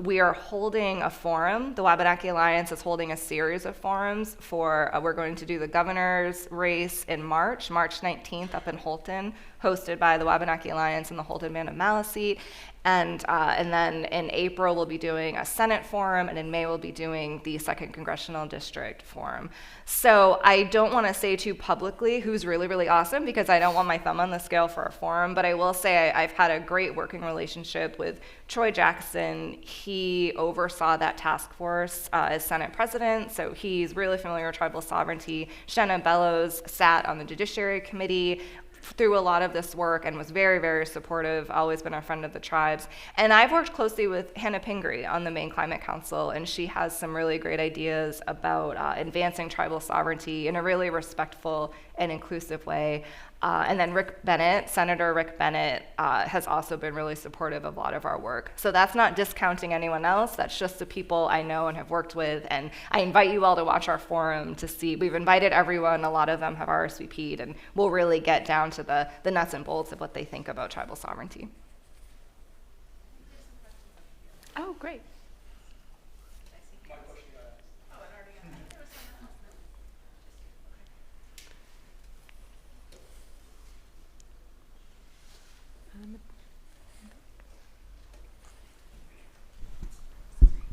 we are holding a forum. The Wabanaki Alliance is holding a series of forums for, we're going to do the governor's race in March 19th up in Holton, hosted by the Wabanaki Alliance and the Holton Band of Maliseet. And then in April, we'll be doing a Senate forum, and in May, we'll be doing the 2nd Congressional District forum. So I don't want to say too publicly who's really, really awesome, because I don't want my thumb on the scale for a forum, but I will say I've had a great working relationship with Troy Jackson. He oversaw that task force as Senate president, so he's really familiar with tribal sovereignty. Shanna Bellows sat on the Judiciary Committee, through a lot of this work and was very, very supportive, always been a friend of the tribes. And I've worked closely with Hannah Pingree on the Maine Climate Council, and she has some really great ideas about advancing tribal sovereignty in a really respectful and inclusive way. And then Rick Bennett, Senator Rick Bennett, has also been really supportive of a lot of our work. So that's not discounting anyone else, that's just the people I know and have worked with. And I invite you all to watch our forum to see. We've invited everyone, a lot of them have RSVP'd, and we'll really get down to the nuts and bolts of what they think about tribal sovereignty. Oh, great.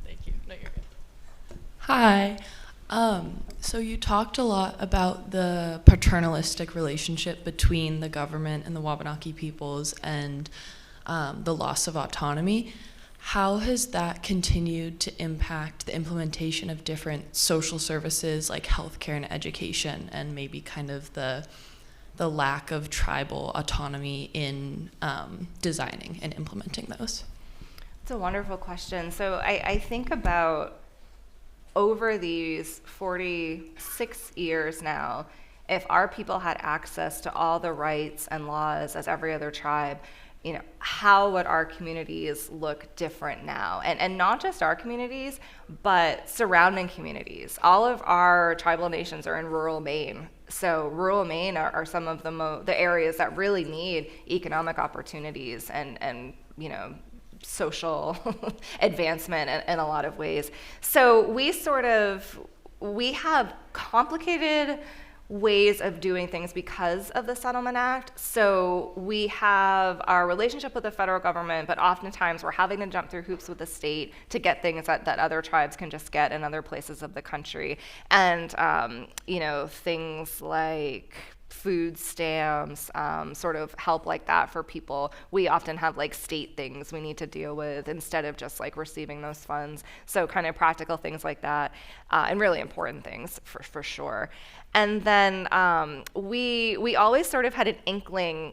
Thank you. No, you're good. Hi. So you talked a lot about the paternalistic relationship between the government and the Wabanaki peoples and the loss of autonomy. How has that continued to impact the implementation of different social services like healthcare and education, and maybe kind of the lack of tribal autonomy in designing and implementing those? It's a wonderful question. So I think about over these 46 years now, if our people had access to all the rights and laws as every other tribe, you know, how would our communities look different now? And not just our communities, but surrounding communities. All of our tribal nations are in rural Maine. So rural Maine are some of the areas that really need economic opportunities and you know, social advancement in a lot of ways. So we have complicated ways of doing things because of the Settlement Act. So we have our relationship with the federal government, but oftentimes we're having to jump through hoops with the state to get things that other tribes can just get in other places of the country. And, you know, things like food stamps, sort of help like that for people. We often have like state things we need to deal with instead of just like receiving those funds. So kind of practical things like that, and really important things for sure. And then we always sort of had an inkling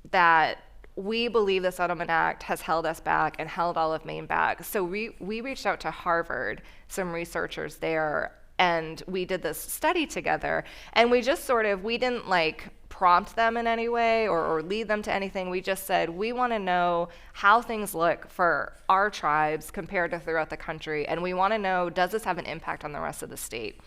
that we believe the Settlement Act has held us back and held all of Maine back. So we reached out to Harvard, some researchers there, and we did this study together, and we just we didn't like prompt them in any way or lead them to anything. We just said, we want to know how things look for our tribes compared to throughout the country, and we want to know, does this have an impact on the rest of the state?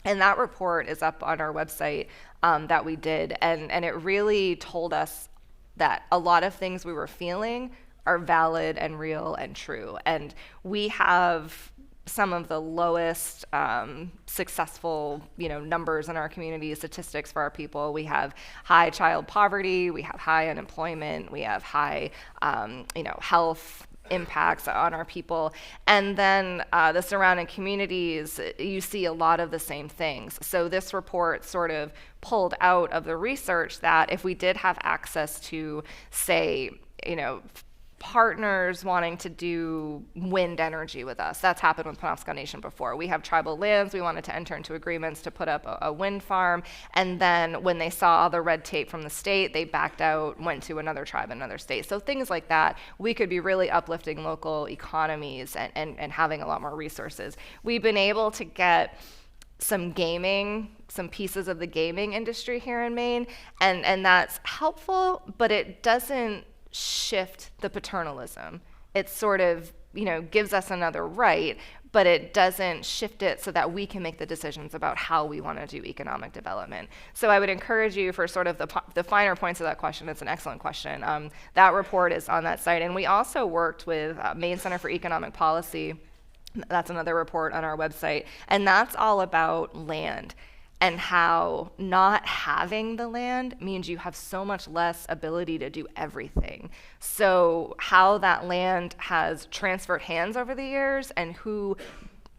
And that report is up on our website that we did, and it really told us that a lot of things we were feeling are valid and real and true. And we have some of the lowest successful, you know, numbers in our community, statistics for our people. We have high child poverty, we have high unemployment, we have high, you know, health impacts on our people. And then the surrounding communities, you see a lot of the same things. So this report sort of pulled out of the research that if we did have access to, say, you know, partners wanting to do wind energy with us. That's happened with Penobscot Nation before. We have tribal lands. We wanted to enter into agreements to put up a wind farm. And then when they saw the red tape from the state, they backed out, went to another tribe, another state. So things like that, we could be really uplifting local economies and having a lot more resources. We've been able to get some pieces of the gaming industry here in Maine, and that's helpful, but it doesn't shift the paternalism. It sort of, you know, gives us another right, but it doesn't shift it so that we can make the decisions about how we want to do economic development. So I would encourage you for sort of the finer points of that question. It's an excellent question. That report is on that site. And we also worked with Maine Center for Economic Policy. That's another report on our website. And that's all about land and how not having the land means you have so much less ability to do everything. So how that land has transferred hands over the years and who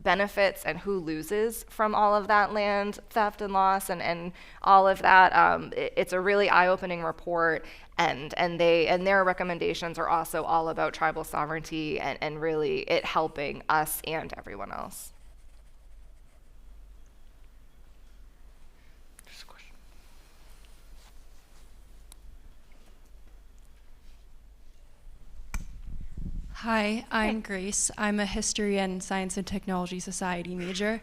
benefits and who loses from all of that land theft and loss and all of that. It's a really eye-opening report, and their recommendations are also all about tribal sovereignty and really it helping us and everyone else. Hi, I'm Grace. I'm a History and Science and Technology Society major.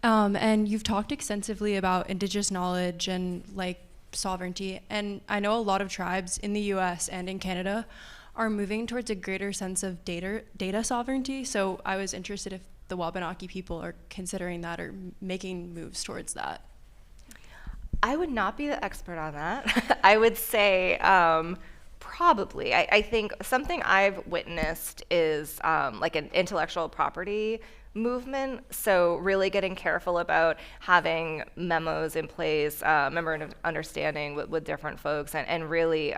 And you've talked extensively about indigenous knowledge and like sovereignty. And I know a lot of tribes in the US and in Canada are moving towards a greater sense of data sovereignty. So I was interested if the Wabanaki people are considering that or making moves towards that. I would not be the expert on that. I would say probably. I think something I've witnessed is like an intellectual property movement. So really getting careful about having memos in place, memorandum of understanding with different folks, and really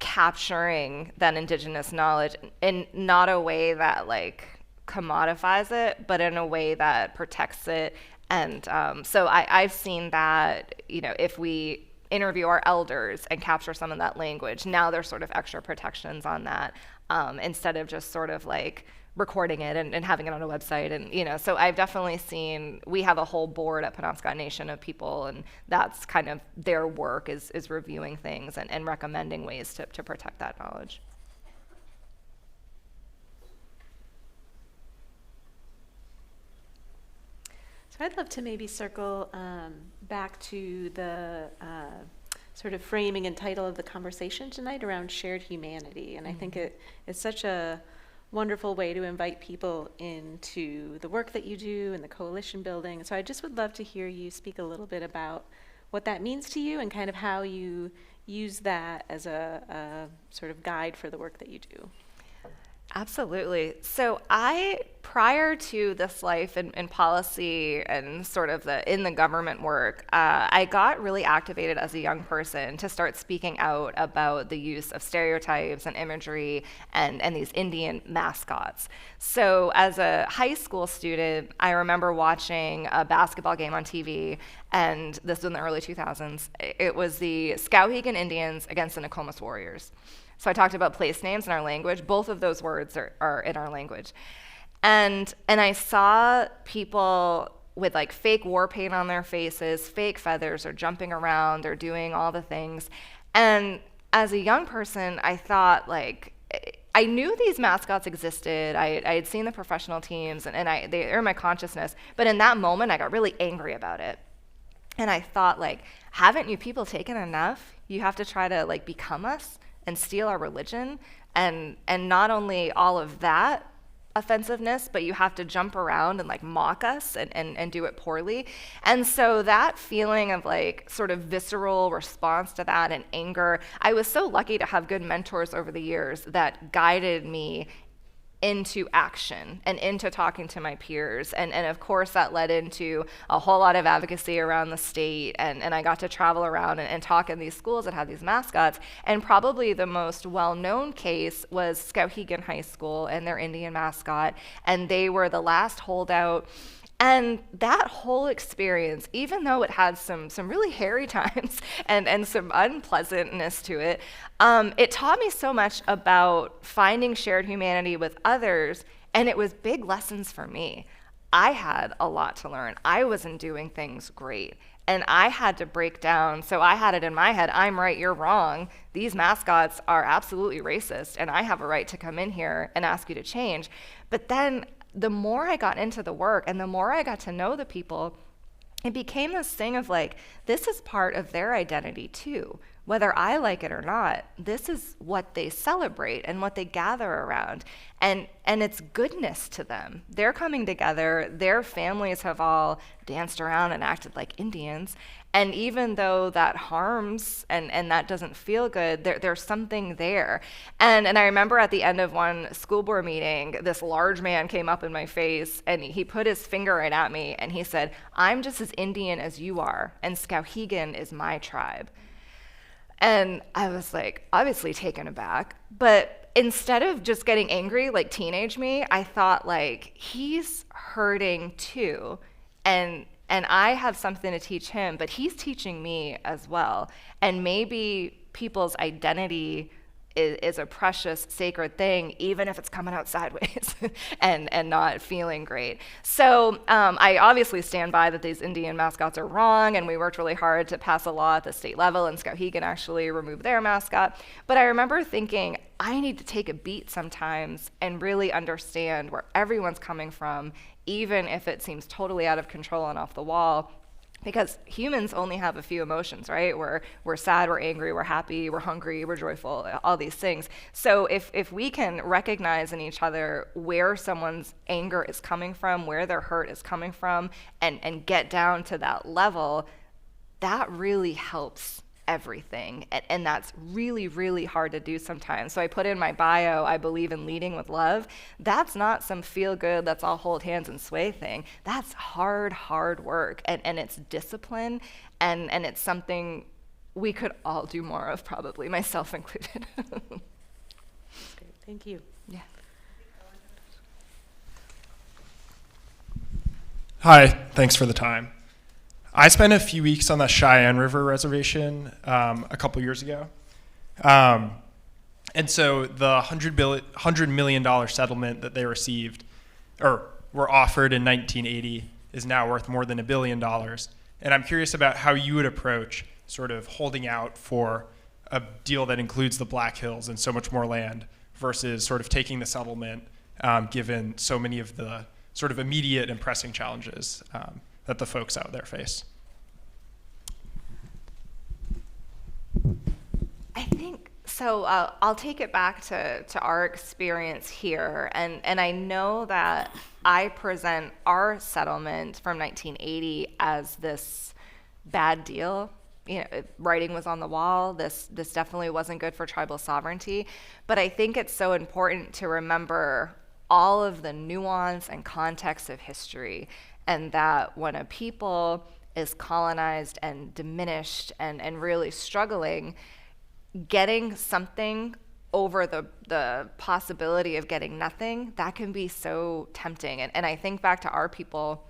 capturing that indigenous knowledge in not a way that like commodifies it, but in a way that protects it. And so I've seen that, you know, if we interview our elders and capture some of that language, now there's sort of extra protections on that, instead of just sort of like recording it and having it on a website. And, you know, so I've definitely seen, we have a whole board at Penobscot Nation of people, and that's kind of their work is reviewing things and recommending ways to protect that knowledge. So I'd love to maybe circle back to the sort of framing and title of the conversation tonight around shared humanity. And I think it is such a wonderful way to invite people into the work that you do and the coalition building. So I just would love to hear you speak a little bit about what that means to you and kind of how you use that as a sort of guide for the work that you do. Absolutely. So prior to this life in policy and sort of in the government work, I got really activated as a young person to start speaking out about the use of stereotypes and imagery and these Indian mascots. So as a high school student, I remember watching a basketball game on TV, and this was in the early 2000s. It was the Skowhegan Indians against the Nokomis Warriors. So I talked about place names in our language. Both of those words are in our language. And I saw people with like fake war paint on their faces, fake feathers, or jumping around, or doing all the things. And as a young person, I thought like, I knew these mascots existed. I had seen the professional teams, and they're in my consciousness. But in that moment, I got really angry about it. And I thought like, haven't you people taken enough? You have to try to like become us and steal our religion, and not only all of that offensiveness, but you have to jump around and like mock us and do it poorly. And so that feeling of like sort of visceral response to that and anger, I was so lucky to have good mentors over the years that guided me into action and into talking to my peers. And of course that led into a whole lot of advocacy around the state, and I got to travel around and talk in these schools that have these mascots. And probably the most well-known case was Skowhegan High School and their Indian mascot, and they were the last holdout. And that whole experience, even though it had some really hairy times and some unpleasantness to it, it taught me so much about finding shared humanity with others, and it was big lessons for me. I had a lot to learn. I wasn't doing things great, and I had to break down. So I had it in my head, I'm right, you're wrong. These mascots are absolutely racist, and I have a right to come in here and ask you to change. But then the more I got into the work and the more I got to know the people, it became this thing of like, this is part of their identity too. Whether I like it or not, this is what they celebrate and what they gather around. And it's goodness to them. They're coming together. Their families have all danced around and acted like Indians. And even though that harms and that doesn't feel good, there's something there. And I remember at the end of one school board meeting, this large man came up in my face and he put his finger right at me and he said, I'm just as Indian as you are, and Skowhegan is my tribe. And I was like, obviously taken aback. But instead of just getting angry like teenage me, I thought like, he's hurting too. And I have something to teach him, but he's teaching me as well. And maybe people's identity is a precious, sacred thing, even if it's coming out sideways and not feeling great. So I obviously stand by that these Indian mascots are wrong, and we worked really hard to pass a law at the state level, and Skowhegan actually removed their mascot. But I remember thinking, I need to take a beat sometimes and really understand where everyone's coming from, even if it seems totally out of control and off the wall. Because humans only have a few emotions, right? We're sad, we're angry, we're happy, we're hungry, we're joyful, all these things. So if we can recognize in each other where someone's anger is coming from, where their hurt is coming from, and get down to that level, that really helps everything. And that's really, really hard to do sometimes. So I put in my bio, I believe in leading with love. That's not some feel good, let's all hold hands and sway thing. That's hard work. And it's discipline. And it's something we could all do more of, probably, myself included. Great. Thank you. Yeah. Hi, thanks for the time. I spent a few weeks on the Cheyenne River Reservation a couple years ago. And so the $100 million settlement that they received, or were offered in 1980, is now worth more than $1 billion. And I'm curious about how you would approach sort of holding out for a deal that includes the Black Hills and so much more land versus sort of taking the settlement, given so many of the sort of immediate and pressing challenges that the folks out there face. I think so. I'll take it back to our experience here, and I know that I present our settlement from 1980 as this bad deal. You know, writing was on the wall. This definitely wasn't good for tribal sovereignty. But I think it's so important to remember all of the nuance and context of history, and that when a people is colonized and diminished and really struggling, getting something over the possibility of getting nothing, that can be so tempting. And I think back to our people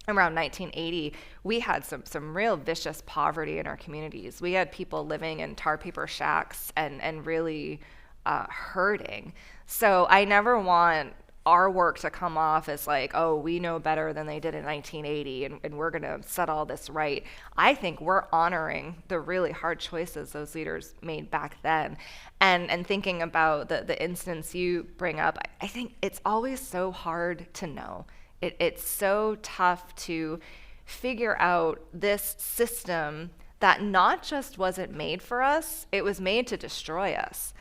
around 1980, we had some real vicious poverty in our communities. We had people living in tar paper shacks and really hurting. So I never want our work to come off as like, oh, we know better than they did in 1980 and we're gonna set all this right. I think we're honoring the really hard choices those leaders made back then. And thinking about the instance you bring up, I think it's always so hard to know. It's so tough to figure out this system that not just wasn't made for us, it was made to destroy us.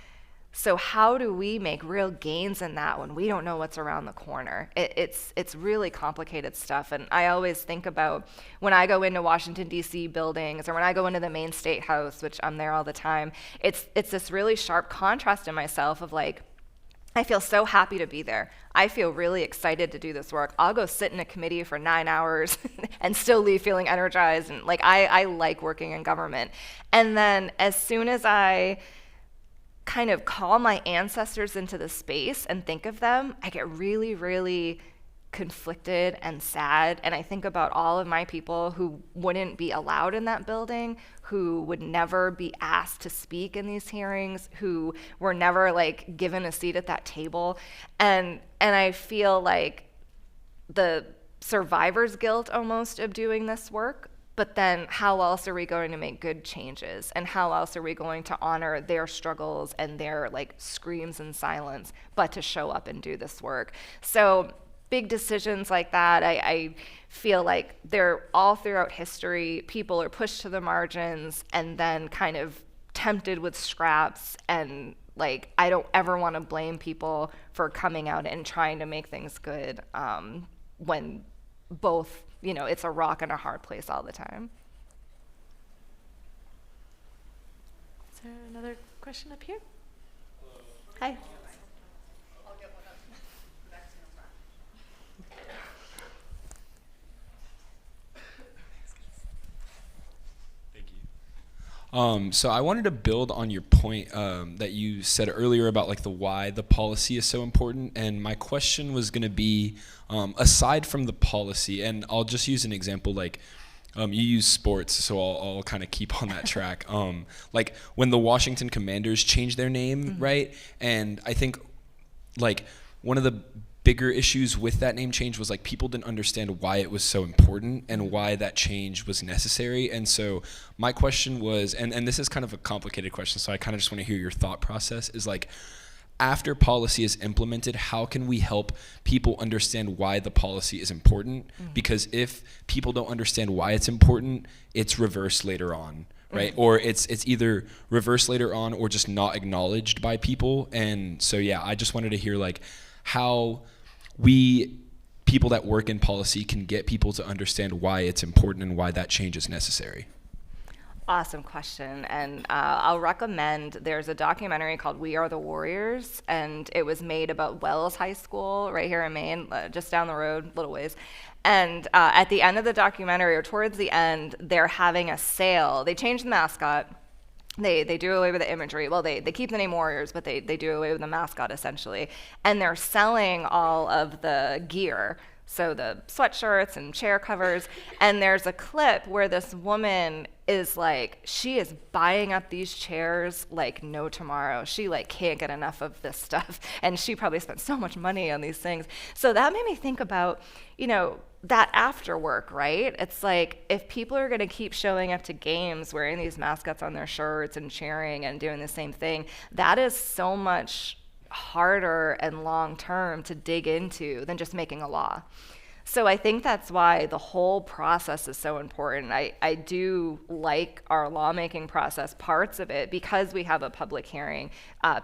So how do we make real gains in that when we don't know what's around the corner? It's really complicated stuff. And I always think about when I go into Washington, D.C. buildings, or when I go into the main state house, which I'm there all the time, it's this really sharp contrast in myself of like, I feel so happy to be there. I feel really excited to do this work. I'll go sit in a committee for 9 hours and still leave feeling energized. And like, I like working in government. And then as soon as I kind of call my ancestors into the space and think of them, I get really, really conflicted and sad. And I think about all of my people who wouldn't be allowed in that building, who would never be asked to speak in these hearings, who were never like given a seat at that table. And I feel like the survivor's guilt almost of doing this work. But then how else are we going to make good changes? And how else are we going to honor their struggles and their like screams in silence, but to show up and do this work? So big decisions like that, I feel like they're all throughout history. People are pushed to the margins and then kind of tempted with scraps. And like, I don't ever want to blame people for coming out and trying to make things good when both, you know, it's a rock and a hard place all the time. Is there another question up here? Hi. So I wanted to build on your point that you said earlier about like the why the policy is so important, and my question was going to be, aside from the policy, and I'll just use an example, like You use sports, so I'll kind of keep on that track. Like when the Washington Commanders changed their name, right? And I think like one of the bigger issues with that name change was like people didn't understand why it was so important and why that change was necessary. And so my question was, and this is kind of a complicated question, so I kind of just want to hear your thought process, is like, after policy is implemented, how can we help people understand why the policy is important? Because if people don't understand why it's important, it's reversed later on, right? Or it's either reversed later on or just not acknowledged by people. And so, yeah, I just wanted to hear like how we, people that work in policy, can get people to understand why it's important and why that change is necessary. Awesome question, and I'll recommend, there's a documentary called We Are the Warriors, and it was made about Wells High School right here in Maine, just down the road, little ways. And at the end of the documentary, or towards the end, they're having a sale. They changed the mascot. They do away with the imagery. Well, they keep the name Warriors, but they do away with the mascot, essentially. And they're selling all of the gear, so the sweatshirts and chair covers. And there's a clip where this woman is like, she is buying up these chairs like no tomorrow. She like can't get enough of this stuff. And she probably spent so much money on these things. So that made me think about, that after work, right? It's like, if people are gonna keep showing up to games wearing these mascots on their shirts and cheering and doing the same thing, that is so much harder and long-term to dig into than just making a law. So I think that's why the whole process is so important. I do like our lawmaking process, parts of it, because we have a public hearing.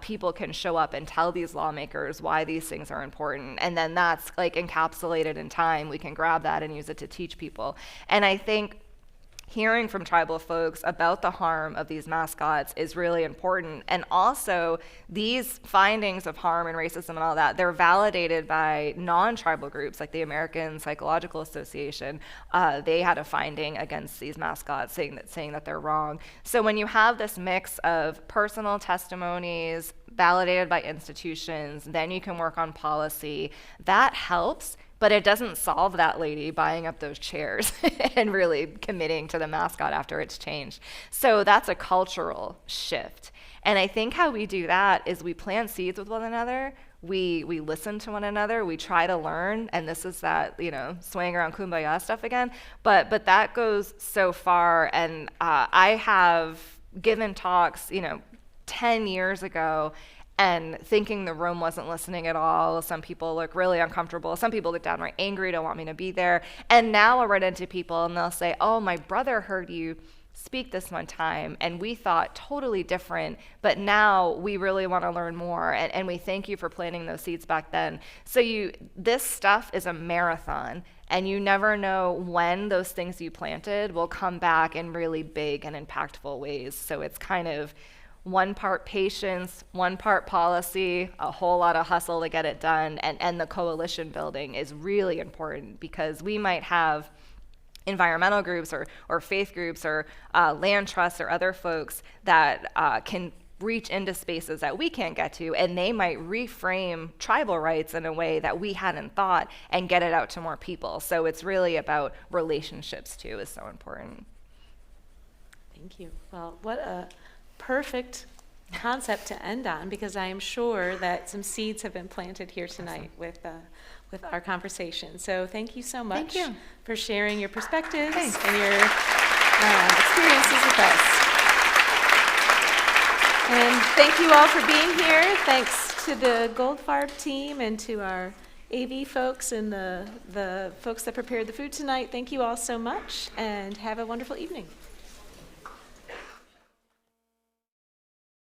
People can show up and tell these lawmakers why these things are important. And then that's like encapsulated in time. We can grab that and use it to teach people. And I think hearing from tribal folks about the harm of these mascots is really important. And also, these findings of harm and racism and all that, they're validated by non-tribal groups like the American Psychological Association. They had a finding against these mascots saying that they're wrong. So when you have this mix of personal testimonies validated by institutions, then you can work on policy. That helps. But it doesn't solve that lady buying up those chairs and really committing to the mascot after it's changed. So that's a cultural shift. And I think how we do that is we plant seeds with one another. We listen to one another. We try to learn. And this is that, swaying around kumbaya stuff again. But that goes so far. And I have given talks, 10 years ago, and thinking the room wasn't listening at all. Some people look really uncomfortable. Some people look downright angry, don't want me to be there. And now I run into people and they'll say, oh, my brother heard you speak this one time and we thought totally different, but now we really want to learn more. And we thank you for planting those seeds back then. So this stuff is a marathon, and you never know when those things you planted will come back in really big and impactful ways. So it's kind of one part patience, one part policy, a whole lot of hustle to get it done. And the coalition building is really important, because we might have environmental groups or faith groups or land trusts or other folks that can reach into spaces that we can't get to, and they might reframe tribal rights in a way that we hadn't thought and get it out to more people. So it's really about relationships too, is so important. Thank you. Well, what a perfect concept to end on, because I am sure that some seeds have been planted here tonight with our conversation. So thank you so much for sharing your perspectives and your experiences with us. And thank you all for being here. Thanks to the Goldfarb team and to our AV folks and the folks that prepared the food tonight. Thank you all so much, and have a wonderful evening.